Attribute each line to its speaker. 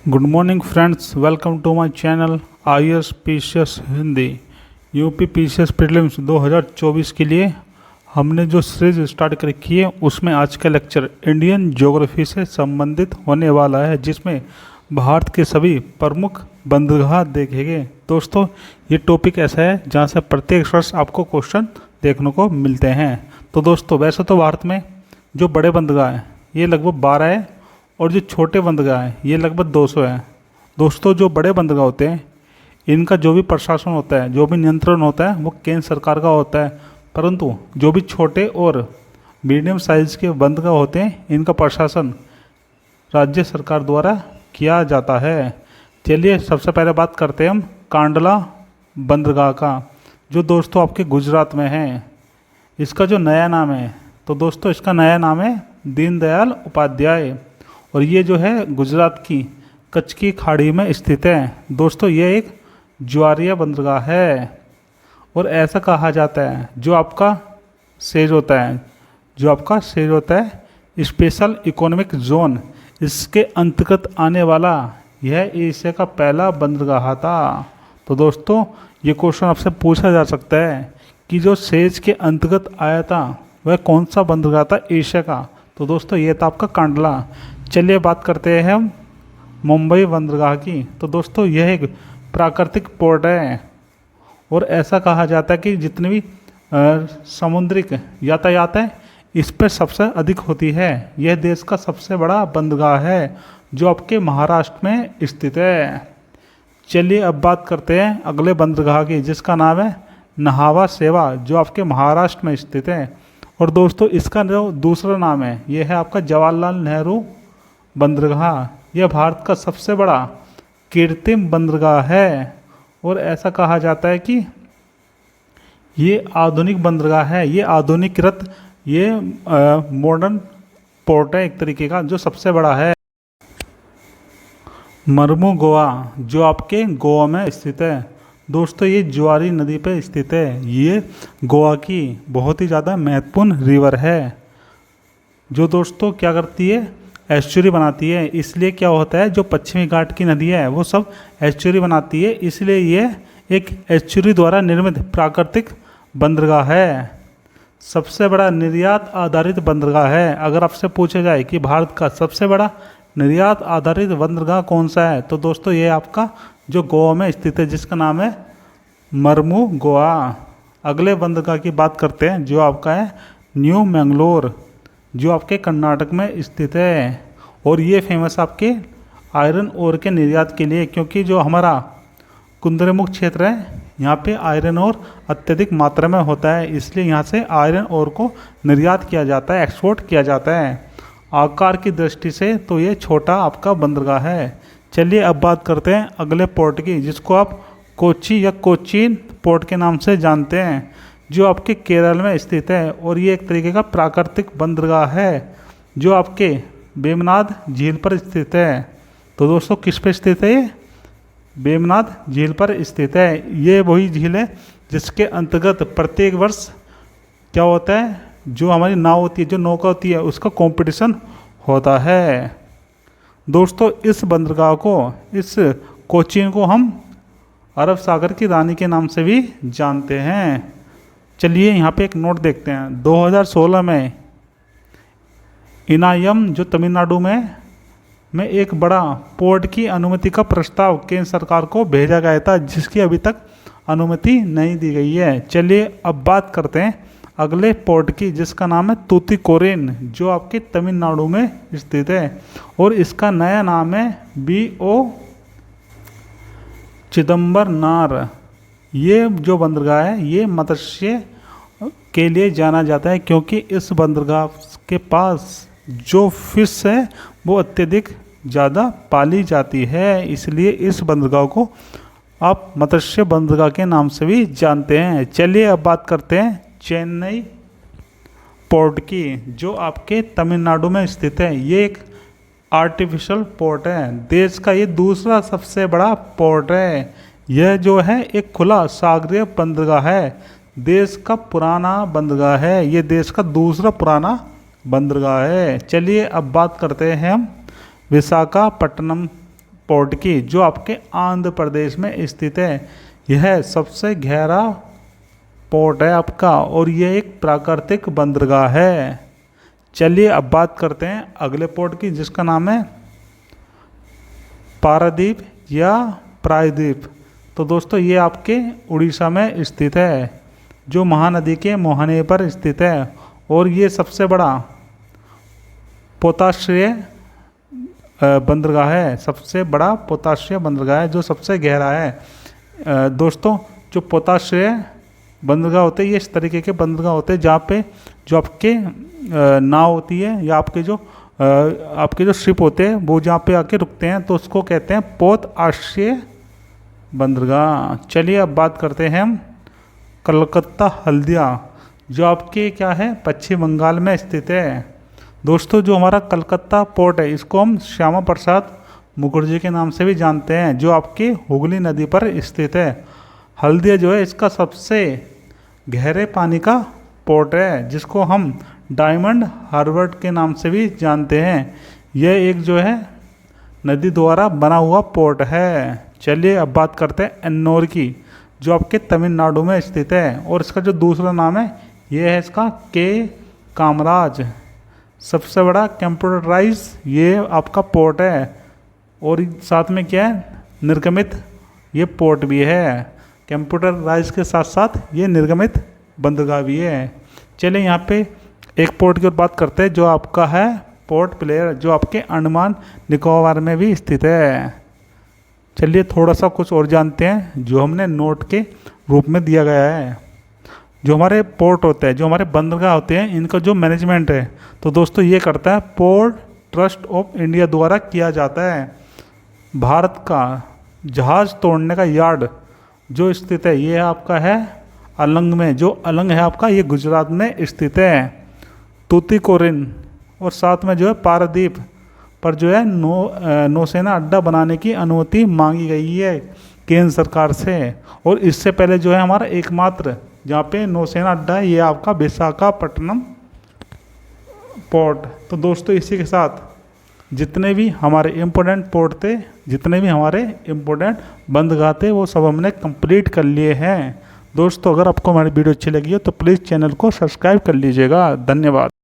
Speaker 1: Good morning friends, welcome to my channel IAS PCS Hindi. UP PCS prelims 2024 के लिए हमने जो सीरीज स्टार्ट कर रखी है उसमें आज का लेक्चर इंडियन ज्योग्राफी से संबंधित होने वाला है, जिसमें भारत के सभी प्रमुख बंदरगाह देखेंगे। दोस्तों, ये टॉपिक ऐसा है जहाँ से प्रत्येक वर्ष आपको क्वेश्चन देखने को मिलते हैं। तो दोस्तों, वैसे तो भारत में जो बड़े बंदरगाह हैं ये लगभग 12 है और जो छोटे बंदरगाह हैं ये लगभग 200 हैं। दोस्तों, जो बड़े बंदरगाह होते हैं इनका जो भी प्रशासन होता है, जो भी नियंत्रण होता है वो केंद्र सरकार का होता है, परंतु जो भी छोटे और मीडियम साइज़ के बंदरगाह होते हैं इनका प्रशासन राज्य सरकार द्वारा किया जाता है। चलिए सबसे पहले बात करते हैं हम कांडला बंदरगाह का, जो दोस्तों आपके गुजरात में है। इसका जो नया नाम है, तो दोस्तों इसका नया नाम है दीनदयाल उपाध्याय, और ये जो है गुजरात की कच्छ की खाड़ी में स्थित है। दोस्तों, ये एक ज्वारीय बंदरगाह है और ऐसा कहा जाता है जो आपका सेज होता है स्पेशल इकोनॉमिक जोन, इसके अंतर्गत आने वाला यह एशिया का पहला बंदरगाह था। तो दोस्तों, ये क्वेश्चन आपसे पूछा जा सकता है कि जो सेज के अंतर्गत आया था वह कौन सा बंदरगाह था एशिया का। तो दोस्तों, ये था आपका कांडला। चलिए बात करते हैं हम मुंबई बंदरगाह की। तो दोस्तों, यह एक प्राकृतिक पोर्ट है और ऐसा कहा जाता है कि जितनी भी समुद्रिक यातायात है इस पर सबसे अधिक होती है। यह देश का सबसे बड़ा बंदरगाह है जो आपके महाराष्ट्र में स्थित है। चलिए अब बात करते हैं अगले बंदरगाह की, जिसका नाम है नहावा सेवा, जो आपके महाराष्ट्र में स्थित है। और दोस्तों, इसका जो दूसरा नाम है यह है आपका जवाहरलाल नेहरू बंदरगाह। यह भारत का सबसे बड़ा कृत्रिम बंदरगाह है और ऐसा कहा जाता है कि ये आधुनिक बंदरगाह है, ये आधुनिकृत, ये मॉडर्न पोर्ट है एक तरीके का, जो सबसे बड़ा है। मरमू गोवा, जो आपके गोवा में स्थित है। दोस्तों, ये ज्वारी नदी पर स्थित है। ये गोवा की बहुत ही ज़्यादा महत्वपूर्ण रिवर है, जो दोस्तों क्या करती है, एस्चुरी बनाती है। इसलिए क्या होता है, जो पश्चिमी घाट की नदी है वो सब एस्चुरी बनाती है, इसलिए ये एक एस्चुरी द्वारा निर्मित प्राकृतिक बंदरगाह है। सबसे बड़ा निर्यात आधारित बंदरगाह है। अगर आपसे पूछा जाए कि भारत का सबसे बड़ा निर्यात आधारित बंदरगाह कौन सा है, तो दोस्तों ये आपका जो गोवा में स्थित है, जिसका नाम है मरमू गोवा। अगले बंदरगाह की बात करते हैं जो आपका है न्यू मैंगलोर, जो आपके कर्नाटक में स्थित है। और ये फेमस आपके आयरन ओर के निर्यात के लिए, क्योंकि जो हमारा कुंद्रेमुख क्षेत्र है यहाँ पे आयरन ओर अत्यधिक मात्रा में होता है, इसलिए यहाँ से आयरन ओर को निर्यात किया जाता है, एक्सपोर्ट किया जाता है। आकार की दृष्टि से तो ये छोटा आपका बंदरगाह है। चलिए अब बात करते हैं अगले पोर्ट की, जिसको आप कोच्चि या कोचीन पोर्ट के नाम से जानते हैं, जो आपके केरल में स्थित है। और ये एक तरीके का प्राकृतिक बंदरगाह है जो आपके वेमनाड झील पर स्थित है। तो दोस्तों, किस पे स्थित है ये? वेमनाड झील पर स्थित है। ये वही झील है जिसके अंतर्गत प्रत्येक वर्ष क्या होता है, जो हमारी नाव होती है, जो नौका होती है, उसका कंपटीशन होता है। दोस्तों, इस बंदरगाह को, इस कोचीन को हम अरब सागर की रानी के नाम से भी जानते हैं। चलिए यहाँ पे एक नोट देखते हैं। 2016 में इनायम, जो तमिलनाडु में एक बड़ा पोर्ट की अनुमति का प्रस्ताव केंद्र सरकार को भेजा गया था, जिसकी अभी तक अनुमति नहीं दी गई है। चलिए अब बात करते हैं अगले पोर्ट की, जिसका नाम है तूतीकोरिन, जो आपके तमिलनाडु में स्थित है। और इसका नया नाम है BO चिदम्बरनार। ये जो बंदरगाह है ये मत्स्य के लिए जाना जाता है, क्योंकि इस बंदरगाह के पास जो फिश है वो अत्यधिक ज़्यादा पाली जाती है, इसलिए इस बंदरगाह को आप मत्स्य बंदरगाह के नाम से भी जानते हैं। चलिए अब बात करते हैं चेन्नई पोर्ट की, जो आपके तमिलनाडु में स्थित है। ये एक आर्टिफिशियल पोर्ट है, देश का ये दूसरा सबसे बड़ा पोर्ट है। यह जो है एक खुला सागरीय बंदरगाह है, देश का पुराना बंदरगाह है, ये देश का दूसरा पुराना बंदरगाह है। चलिए अब बात करते हैं हम विशाखापट्टनम पोर्ट की, जो आपके आंध्र प्रदेश में स्थित है। यह सबसे गहरा पोर्ट है आपका और यह एक प्राकृतिक बंदरगाह है। चलिए अब बात करते हैं अगले पोर्ट की, जिसका नाम है पारादीप या प्रायद्वीप। तो दोस्तों ये आपके उड़ीसा में स्थित है, जो महानदी के मुहाने पर स्थित है और ये सबसे बड़ा पोताश्रय बंदरगाह है। सबसे बड़ा पोताश्रय बंदरगाह है जो सबसे गहरा है। दोस्तों जो पोताश्रय बंदरगाह होते हैं ये इस तरीके के बंदरगाह होते हैं जहाँ पे जो आपके नाव होती है या आपके जो शिप होते हैं वो जहाँ पे आके रुकते हैं तो उसको कहते हैं पोत आश्रय बंदरगाह। चलिए अब बात करते हैं हम कलकत्ता हल्दिया, जो आपके क्या है पश्चिम बंगाल में स्थित है। दोस्तों जो हमारा कलकत्ता पोर्ट है इसको हम श्यामा प्रसाद मुखर्जी के नाम से भी जानते हैं, जो आपके हुगली नदी पर स्थित है। हल्दिया जो है इसका सबसे गहरे पानी का पोर्ट है, जिसको हम डायमंड हार्बर के नाम से भी जानते हैं। यह एक जो है नदी द्वारा बना हुआ पोर्ट है। चलिए अब बात करते हैं एन्नोर की, जो आपके तमिलनाडु में स्थित है और इसका जो दूसरा नाम है ये है इसका के कामराज। सबसे बड़ा कंप्यूटराइज ये आपका पोर्ट है और साथ में क्या है निर्गमित ये पोर्ट भी है। कंप्यूटराइज के साथ साथ ये निर्गमित बंदरगाह भी है। चलिए यहाँ पे एक पोर्ट की और बात करते हैं जो आपका है पोर्ट ब्लेयर, जो आपके अंडमान निकोबार में भी स्थित है। चलिए थोड़ा सा कुछ और जानते हैं जो हमने नोट के रूप में दिया गया है। जो हमारे पोर्ट होते हैं, जो हमारे बंदरगाह होते हैं, इनका जो मैनेजमेंट है तो दोस्तों ये करता है पोर्ट ट्रस्ट ऑफ इंडिया द्वारा किया जाता है। भारत का जहाज़ तोड़ने का यार्ड जो स्थित है ये आपका है अलंग में, जो अलंग है आपका ये गुजरात में स्थित है। तूतीकोरिन और साथ में जो है पारादीप पर जो है नौसेना अड्डा बनाने की अनुमति मांगी गई है केंद्र सरकार से। और इससे पहले जो है हमारा एकमात्र जहाँ पे नौसेना अड्डा है ये आपका विशाखापट्टनम पोर्ट। तो दोस्तों इसी के साथ जितने भी हमारे इम्पोर्टेंट पोर्ट थे, जितने भी हमारे इम्पोर्टेंट बंदरगाह थे वो सब हमने कंप्लीट कर लिए हैं। दोस्तों अगर आपको हमारी वीडियो अच्छी लगी हो तो प्लीज़ चैनल को सब्सक्राइब कर लीजिएगा। धन्यवाद।